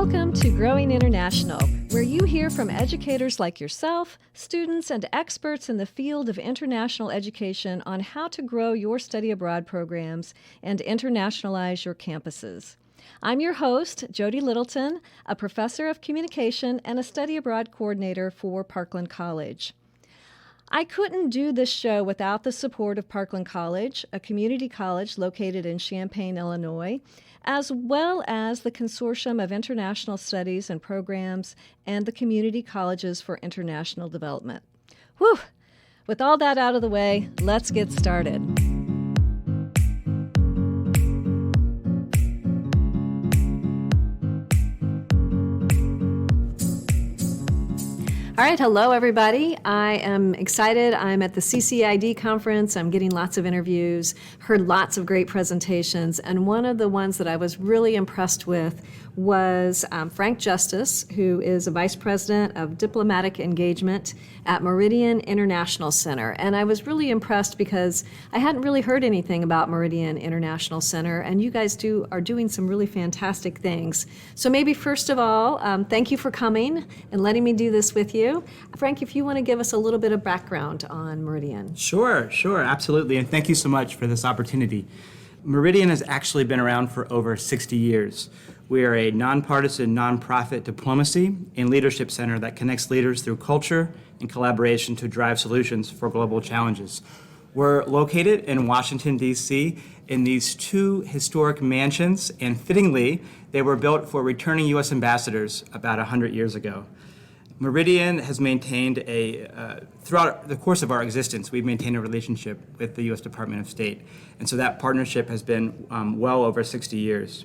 Welcome to Growing International, where you hear from educators like yourself, students, and experts in the field of international education on how to grow your study abroad programs and internationalize your campuses. I'm your host, Jody Littleton, a professor of communication and a study abroad coordinator for Parkland College. I couldn't do this show without the support of Parkland College, a community college located in Champaign, Illinois, as well as the Consortium of International Studies and Programs and the Community Colleges for International Development. Whew! With all that out of the way, let's get started. All right, hello everybody. I am excited. I'm at the CCID conference. I'm getting lots of interviews, heard lots of great presentations, and one of the ones that I was really impressed with was Frank Justice, who is a vice president of Diplomatic Engagement at Meridian International Center. And I was really impressed because I hadn't really heard anything about Meridian International Center, and you guys are doing some really fantastic things. So maybe first of all, thank you for coming and letting me do this with you. Frank, if you want to give us a little bit of background on Meridian. Sure, absolutely. And thank you so much for this opportunity. Meridian has actually been around for over 60 years. We are a nonpartisan, nonprofit diplomacy and leadership center that connects leaders through culture and collaboration to drive solutions for global challenges. We're located in Washington, D.C., in these two historic mansions, and fittingly, they were built for returning U.S. ambassadors about 100 years ago. Meridian has maintained throughout the course of our existence, we've maintained a relationship with the U.S. Department of State. And so that partnership has been well over 60 years.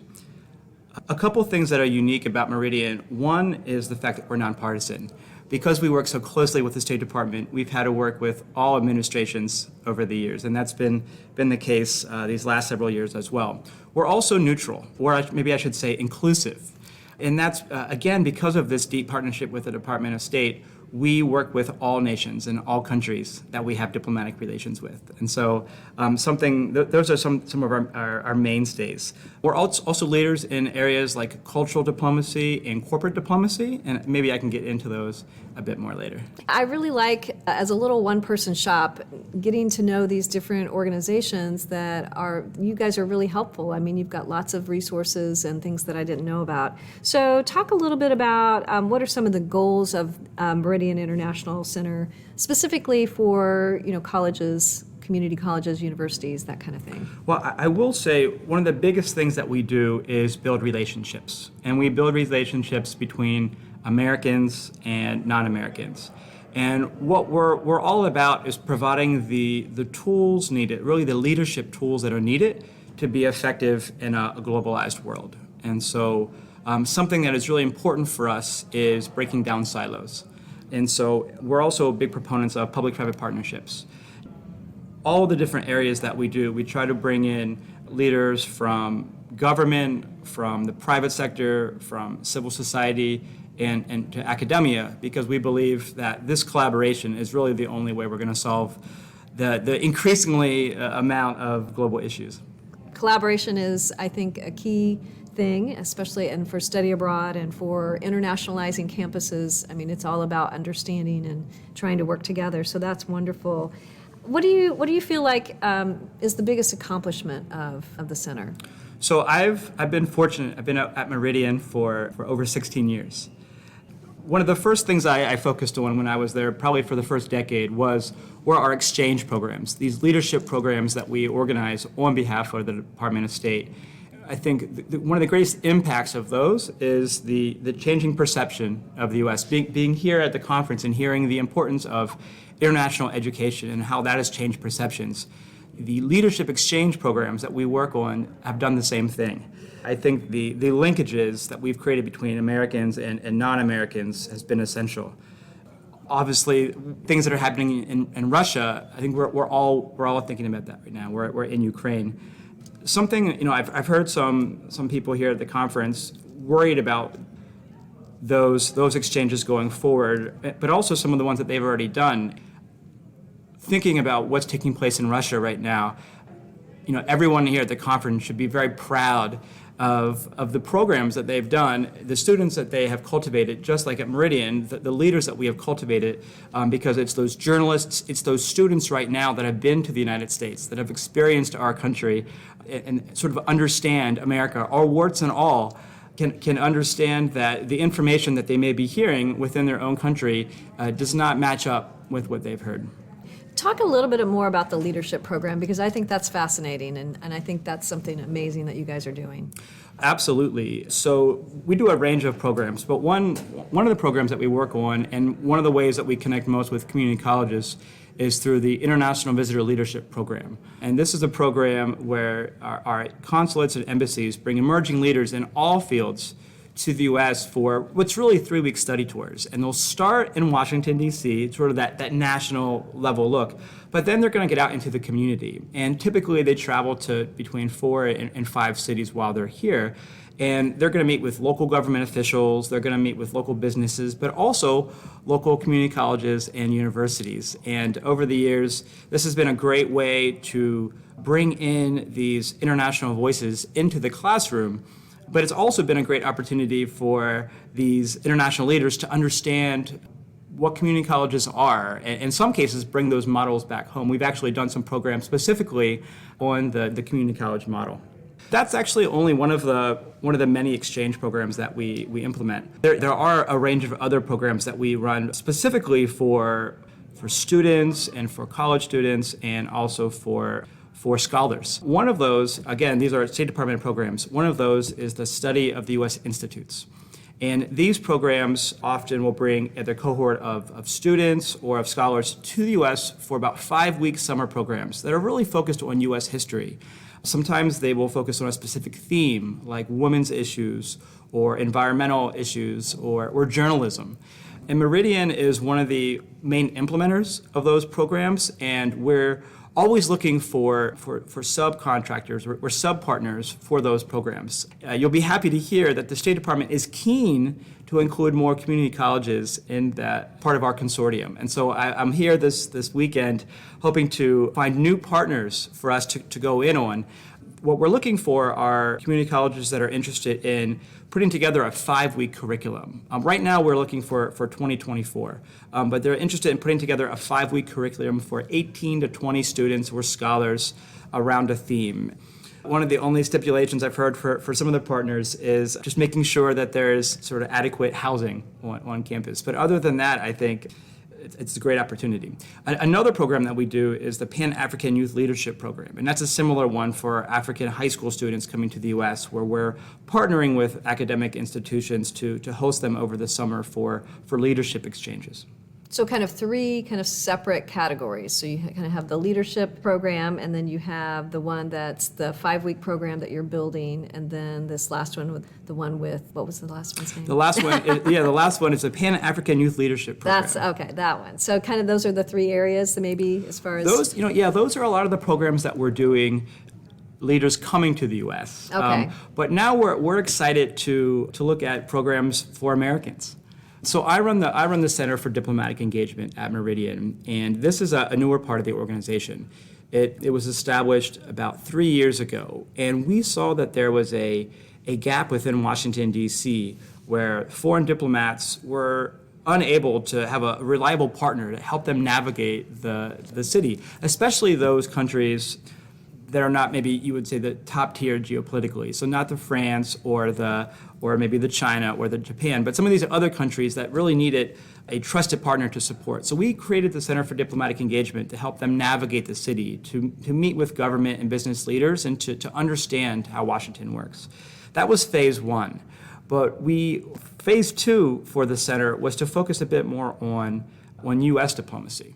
A couple things that are unique about Meridian. One is the fact that we're nonpartisan. Because we work so closely with the State Department, we've had to work with all administrations over the years, and that's been the case these last several years as well. We're also neutral, or maybe I should say inclusive. And that's, again, because of this deep partnership with the Department of State, we work with all nations and all countries that we have diplomatic relations with. And so those are some of our mainstays. We're also leaders in areas like cultural diplomacy and corporate diplomacy, and maybe I can get into those a bit more later. I really like, as a little one-person shop, getting to know these different organizations you guys are really helpful. I mean, you've got lots of resources and things that I didn't know about. So talk a little bit about what are some of the goals of Meridian International Center, specifically for colleges, community colleges, universities, that kind of thing. Well, I will say one of the biggest things that we do is build relationships. And we build relationships between Americans and non-Americans. And what we're all about is providing the tools needed, really the leadership tools that are needed to be effective in a globalized world. And so something that is really important for us is breaking down silos. And so we're also big proponents of public-private partnerships. All the different areas that we do, we try to bring in leaders from government, from the private sector, from civil society, and to academia, because we believe that this collaboration is really the only way we're going to solve the increasingly amount of global issues. Collaboration is, I think, a key thing, especially and for study abroad and for internationalizing campuses. I mean, it's all about understanding and trying to work together. So that's wonderful. What do you feel like is the biggest accomplishment of the center? So I've been fortunate. I've been at Meridian for over 16 years. One of the first things I focused on when I was there, probably for the first decade, were our exchange programs, these leadership programs that we organize on behalf of the Department of State. I think one of the greatest impacts of those is the changing perception of the U.S. Being here at the conference and hearing the importance of international education and how that has changed perceptions. The leadership exchange programs that we work on have done the same thing. I think the linkages that we've created between Americans and non-Americans has been essential. Obviously, things that are happening in Russia, I think we're all thinking about that right now. We're in Ukraine. Something, I've heard some people here at the conference worried about those exchanges going forward, but also some of the ones that they've already done. Thinking about what's taking place in Russia right now, everyone here at the conference should be very proud of the programs that they've done, the students that they have cultivated, just like at Meridian, the leaders that we have cultivated, because it's those journalists, it's those students right now that have been to the United States, that have experienced our country and sort of understand America, our warts and all, can understand that the information that they may be hearing within their own country does not match up with what they've heard. Talk a little bit more about the leadership program, because I think that's fascinating, and I think that's something amazing that you guys are doing. Absolutely. So we do a range of programs, but one of the programs that we work on, and one of the ways that we connect most with community colleges, is through the International Visitor Leadership Program. And this is a program where our consulates and embassies bring emerging leaders in all fields to the U.S. for what's really 3-week study tours. And they'll start in Washington, D.C., sort of that national level look, but then they're going to get out into the community. And typically they travel to between 4 and 5 cities while they're here. And they're going to meet with local government officials, they're going to meet with local businesses, but also local community colleges and universities. And over the years, this has been a great way to bring in these international voices into the classroom. But it's also been a great opportunity for these international leaders to understand what community colleges are, and in some cases bring those models back home. We've actually done some programs specifically on the community college model. That's actually only one of the many exchange programs that we implement. There are a range of other programs that we run specifically for students and for college students, and also for scholars. One of those, again, these are State Department programs. One of those is the study of the U.S. institutes. And these programs often will bring either a cohort of students or of scholars to the U.S. for about 5-week summer programs that are really focused on U.S. history. Sometimes they will focus on a specific theme, like women's issues or environmental issues or journalism. And Meridian is one of the main implementers of those programs, and we're always looking for subcontractors or sub-partners for those programs. You'll be happy to hear that the State Department is keen to include more community colleges in that part of our consortium. And so I'm here this weekend hoping to find new partners for us to go in on. What we're looking for are community colleges that are interested in putting together a 5-week curriculum. Right now we're looking for 2024, but they're interested in putting together a 5-week curriculum for 18 to 20 students or scholars around a theme. One of the only stipulations I've heard for some of the partners is just making sure that there's sort of adequate housing on campus. But other than that, I think it's a great opportunity. Another program that we do is the Pan-African Youth Leadership Program, and that's a similar one for African high school students coming to the U.S., where we're partnering with academic institutions to host them over the summer for leadership exchanges. So kind of 3 kind of separate categories. So you kind of have the leadership program, and then you have the one that's the 5-week program that you're building, and then this last one what was the last one's name? The last one is the Pan-African Youth Leadership Program. That's okay, that one. So kind of those are the 3 areas, so maybe as far as those are a lot of the programs that we're doing. Leaders coming to the U.S. Okay. But now we're excited to look at programs for Americans. So I run the Center for Diplomatic Engagement at Meridian, and this is a newer part of the organization. It was established about 3 years ago, and we saw that there was a gap within Washington, D.C., where foreign diplomats were unable to have a reliable partner to help them navigate the city, especially those countries that are not, maybe you would say, the top tier geopolitically. So not the France or maybe the China or the Japan, but some of these other countries that really needed a trusted partner to support. So we created the Center for Diplomatic Engagement to help them navigate the city, to meet with government and business leaders, and to understand how Washington works. That was phase 1. But phase 2 for the center was to focus a bit more on U.S. diplomacy.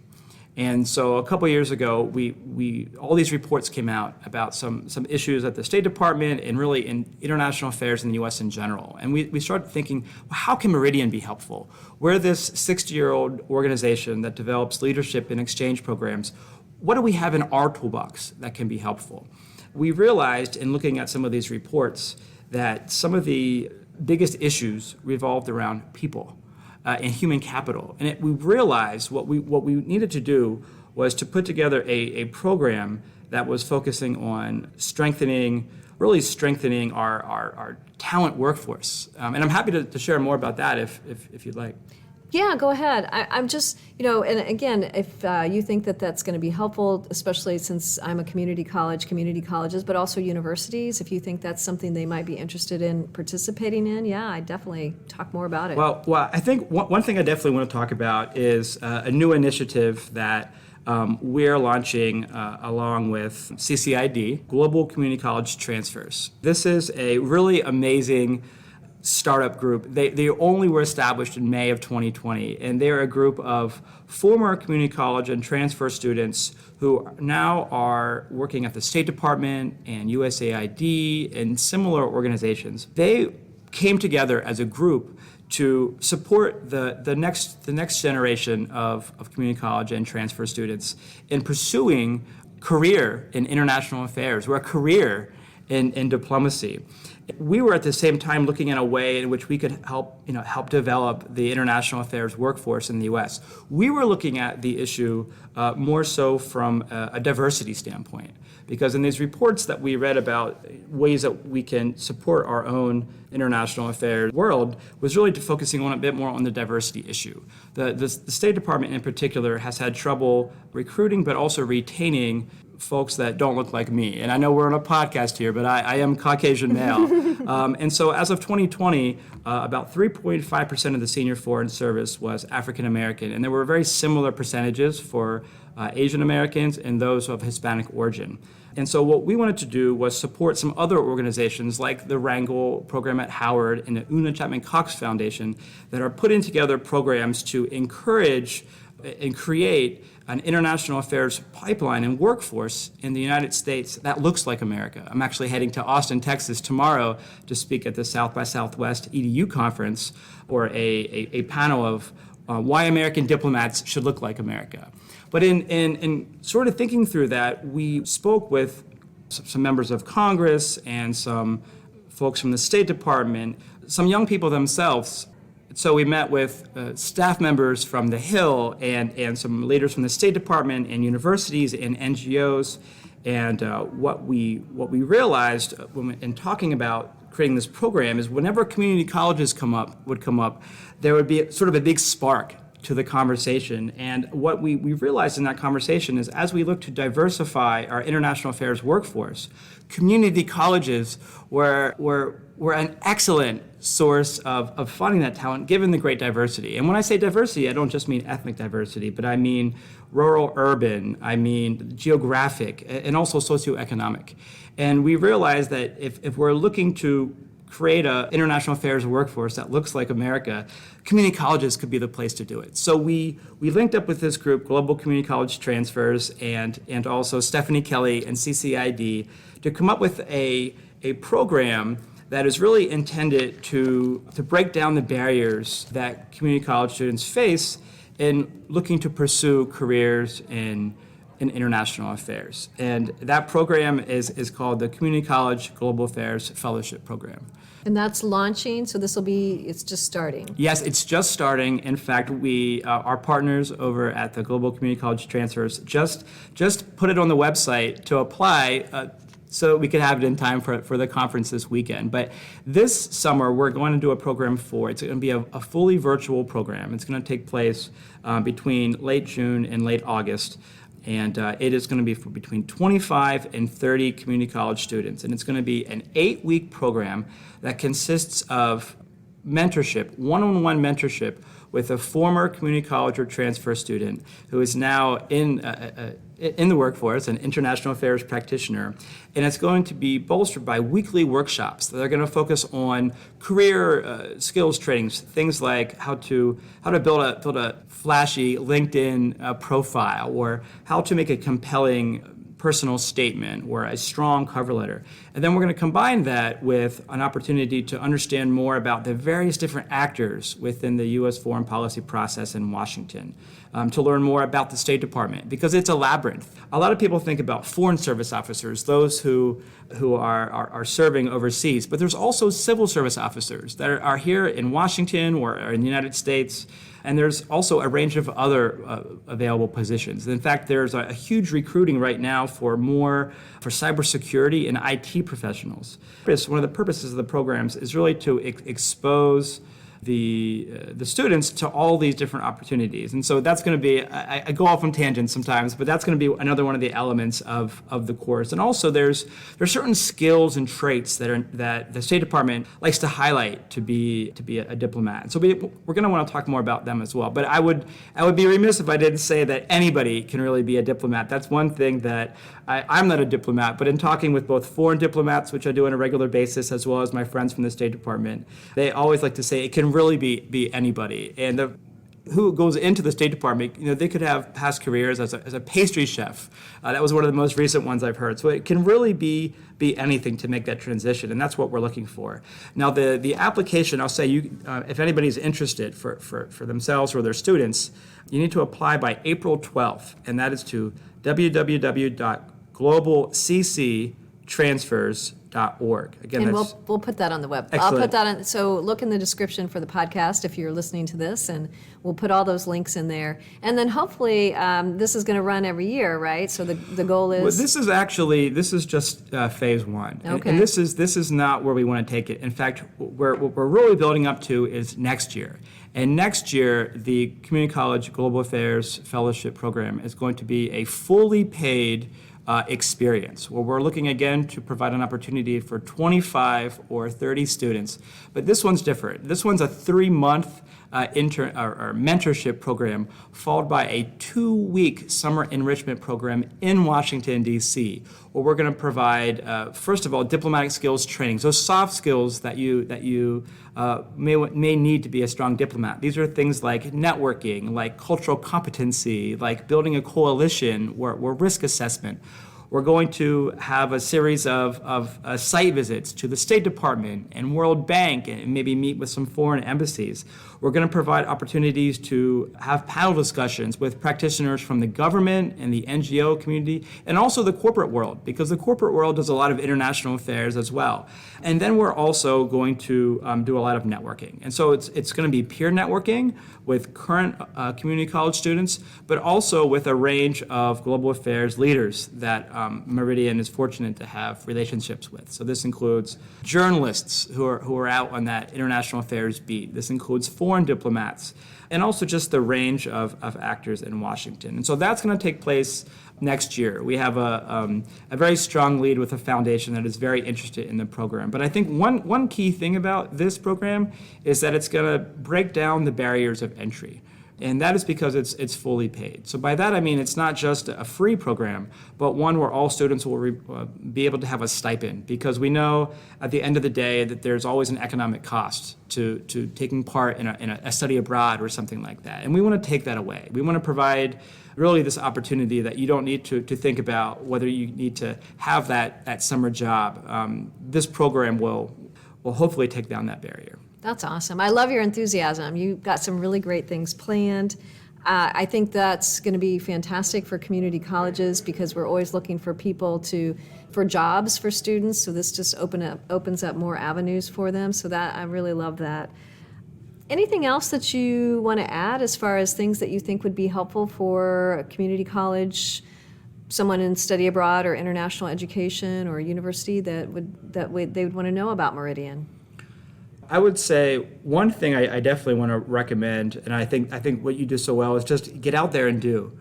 And so a couple years ago, we all these reports came out about some issues at the State Department and really in international affairs in the U.S. in general. And we started thinking, well, how can Meridian be helpful? We're this 60-year-old organization that develops leadership and exchange programs. What do we have in our toolbox that can be helpful? We realized in looking at some of these reports that some of the biggest issues revolved around people. And human capital. And we realized what we needed to do was to put together a program that was focusing on really strengthening our talent workforce. And I'm happy to share more about that if you'd like. Yeah, go ahead. I'm just, and again, if you think that that's going to be helpful, especially since I'm a community colleges, but also universities, if you think that's something they might be interested in participating in, yeah, I definitely talk more about it. Well, I think one thing I definitely want to talk about is a new initiative that we're launching along with CCID, Global Community College Transfers. This is a really amazing startup group. They only were established in May of 2020, and they're a group of former community college and transfer students who now are working at the State Department and USAID and similar organizations. They came together as a group to support the next generation of community college and transfer students in pursuing career in international affairs or a career in diplomacy. We were at the same time looking at a way in which we could help develop the international affairs workforce in the U.S. We were looking at the issue more so from a diversity standpoint, because in these reports that we read about ways that we can support our own international affairs world was really focusing on a bit more on the diversity issue. The State Department in particular has had trouble recruiting but also retaining folks that don't look like me. And I know we're on a podcast here, but I am Caucasian male. And so as of 2020, about 3.5% of the senior foreign service was African American. And there were very similar percentages for Asian Americans and those of Hispanic origin. And so what we wanted to do was support some other organizations like the Wrangle program at Howard and the Una Chapman Cox Foundation that are putting together programs to encourage and create an international affairs pipeline and workforce in the United States that looks like America. I'm actually heading to Austin, Texas tomorrow to speak at the South by Southwest EDU conference, or a panel of why American diplomats should look like America. But in sort of thinking through that, we spoke with some members of Congress and some folks from the State Department, some young people themselves. So we met with staff members from the Hill and some leaders from the State Department and universities and NGOs. And what we realized in talking about creating this program is whenever community colleges would come up, there would be sort of a big spark to the conversation. And what we realized in that conversation is as we look to diversify our international affairs workforce, community colleges were an excellent source of finding that talent given the great diversity. And when I say diversity, I don't just mean ethnic diversity, but I mean rural, urban, I mean geographic, and also socioeconomic. And we realized that if we're looking to create an international affairs workforce that looks like America, community colleges could be the place to do it. So we linked up with this group, Global Community College Transfers, and also Stephanie Kelly and CCID, to come up with a program that is really intended to break down the barriers that community college students face in looking to pursue careers in international affairs. And that program is called the Community College Global Affairs Fellowship Program. And that's launching, so it's just starting. Yes, it's just starting. In fact, our partners over at the Global Community College Transfers just put it on the website to apply so we could have it in time for the conference this weekend. But this summer, we're going to do a program it's going to be a fully virtual program. It's going to take place between late June and late August. And it is going to be for between 25 and 30 community college students. And it's going to be an 8-week program that consists of mentorship, one-on-one mentorship with a former community college or transfer student who is now in the workforce, an international affairs practitioner. And it's going to be bolstered by weekly workshops that are going to focus on career skills trainings, things like how to build a flashy LinkedIn profile, or how to make a compelling personal statement or a strong cover letter. And then we're going to combine that with an opportunity to understand more about the various different actors within the U.S. foreign policy process in Washington, to learn more about the State Department, because it's a labyrinth. A lot of people think about foreign service officers, those who are serving overseas, but there's also civil service officers that are here in Washington or in the United States And there's also a range of other available positions. In fact, there's a huge recruiting right now for cybersecurity and IT professionals. One of the purposes of the programs is really to expose the students to all these different opportunities. And so that's going to be, I go off on tangents sometimes, but that's going to be another one of the elements of the course. And also there's certain skills and traits that the State Department likes to highlight to be a diplomat. And so we're going to want to talk more about them as well. But I would be remiss if I didn't say that anybody can really be a diplomat. That's one thing that I'm not a diplomat, but in talking with both foreign diplomats, which I do on a regular basis, as well as my friends from the State Department, they always like to say it can really be anybody. And who goes into the State Department, they could have past careers as a pastry chef. That was one of the most recent ones I've heard. So it can really be anything to make that transition, and that's what we're looking for. Now, the application, I'll say, if anybody's interested for themselves or their students, you need to apply by April 12th, and that is to www.globalcctransfers.org. Again, and we'll put that on the web. Excellent. I'll put that on. So look in the description for the podcast if you're listening to this, and we'll put all those links in there. And then hopefully this is going to run every year, right? So the goal is. Well, this is just phase one, okay. and this is not where we want to take it. In fact, what we're really building up to is next year. And next year, the Community College Global Affairs Fellowship Program is going to be a fully paid experience, where we're looking again to provide an opportunity for 25 or 30 students. But this one's different. This one's a 3-month mentorship program, followed by a 2-week summer enrichment program in Washington, D.C., where we're going to provide, first of all, diplomatic skills training, those soft skills that you may need to be a strong diplomat. These are things like networking, like cultural competency, like building a coalition, or risk assessment. We're going to have a series of site visits to the State Department and World Bank, and maybe meet with some foreign embassies. We're going to provide opportunities to have panel discussions with practitioners from the government and the NGO community, and also the corporate world, because the corporate world does a lot of international affairs as well. And then we're also going to do a lot of networking. And so it's going to be peer networking with current community college students, but also with a range of global affairs leaders that Meridian is fortunate to have relationships with. So this includes journalists who are out on that international affairs beat. This includes foreign diplomats, and also just the range of actors in Washington. And so that's going to take place next year. We have a very strong lead with a foundation that is very interested in the program. But I think one key thing about this program is that it's going to break down the barriers of entry. And that is because it's fully paid. So by that I mean it's not just a free program, but one where all students will be able to have a stipend, because we know at the end of the day that there's always an economic cost to taking part in a study abroad or something like that. And we want to take that away. We want to provide really this opportunity that you don't need to think about whether you need to have that summer job. This program will hopefully take down that barrier. That's awesome. I love your enthusiasm. You've got some really great things planned. I think that's going to be fantastic for community colleges, because we're always looking for people for jobs for students. So this just opens up more avenues for them. So that I really love that. Anything else that you want to add as far as things that you think would be helpful for a community college, someone in study abroad or international education or university they would want to know about Meridian? I would say one thing I definitely want to recommend, and I think what you do so well, is just get out there and do.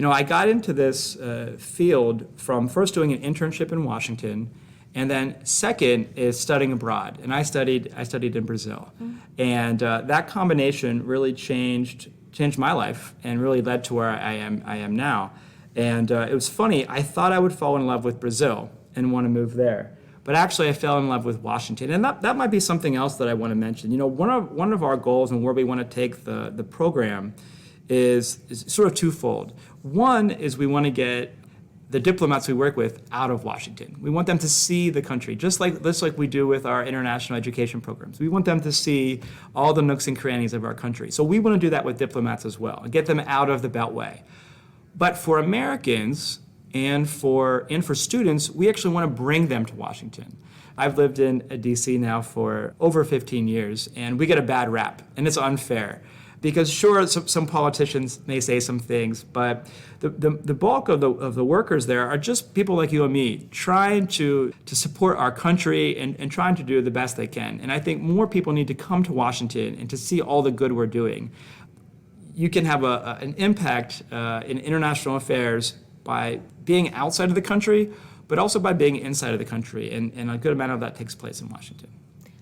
I got into this field from first doing an internship in Washington, and then second is studying abroad. And I studied in Brazil, and that combination really changed my life and really led to where I am now. And it was funny. I thought I would fall in love with Brazil and want to move there. But actually, I fell in love with Washington. And that might be something else that I want to mention. One of our goals and where we want to take the program is sort of twofold. One is we want to get the diplomats we work with out of Washington. We want them to see the country, just like we do with our international education programs. We want them to see all the nooks and crannies of our country. So we want to do that with diplomats as well, and get them out of the Beltway. But for Americans, and for students, we actually want to bring them to Washington. I've lived in D.C. now for over 15 years, and we get a bad rap, and it's unfair. Because sure, some politicians may say some things, but the bulk of the workers there are just people like you and me trying to support our country and trying to do the best they can. And I think more people need to come to Washington and to see all the good we're doing. You can have an impact in international affairs by being outside of the country, but also by being inside of the country. And a good amount of that takes place in Washington.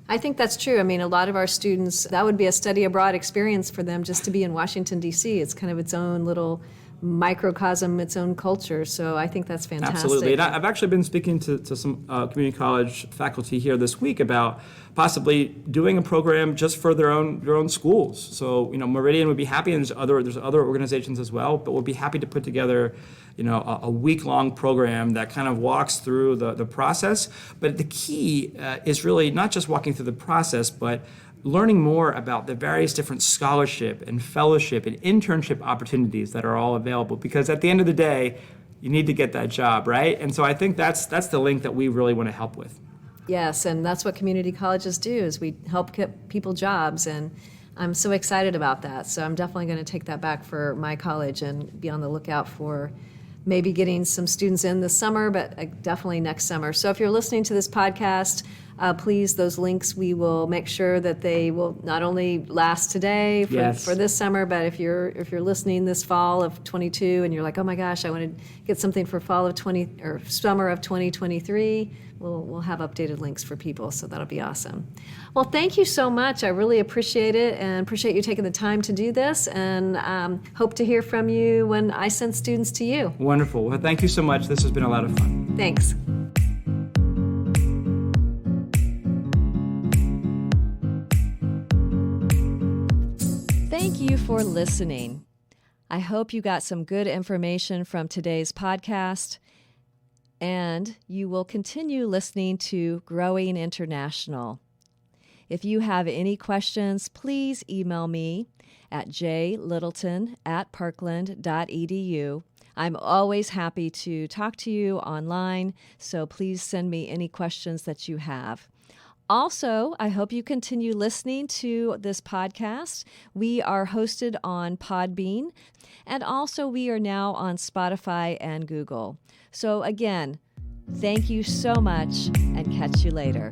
I think that's true. I mean, a lot of our students, that would be a study abroad experience for them just to be in Washington, D.C. It's kind of its own little microcosm, its own culture. So I think that's fantastic. Absolutely. And I've actually been speaking to some community college faculty here this week about possibly doing a program just for their own schools. So, Meridian would be happy, and there's other organizations as well, but we'll be happy to put together a week-long program that kind of walks through the process. But the key is really not just walking through the process, but learning more about the various different scholarship and fellowship and internship opportunities that are all available. Because at the end of the day, you need to get that job, right? And so I think that's the link that we really want to help with. Yes, and that's what community colleges do, is we help get people jobs, and I'm so excited about that. So I'm definitely going to take that back for my college and be on the lookout for maybe getting some students in this summer, but definitely next summer. So if you're listening to this podcast, please, those links, we will make sure that they will not only last today for this summer, but if you're listening this fall of 22 and you're like, oh my gosh, I want to get something for fall of summer of 2023, we'll have updated links for people. So that'll be awesome. Well, thank you so much. I really appreciate it and appreciate you taking the time to do this, and hope to hear from you when I send students to you. Wonderful. Well, thank you so much. This has been a lot of fun. Thanks. Thank you for listening. I hope you got some good information from today's podcast, and you will continue listening to Growing International. If you have any questions, please email me at jlittleton@parkland.edu. I'm always happy to talk to you online, so please send me any questions that you have. Also, I hope you continue listening to this podcast. We are hosted on Podbean, and also we are now on Spotify and Google. So again, thank you so much, and catch you later.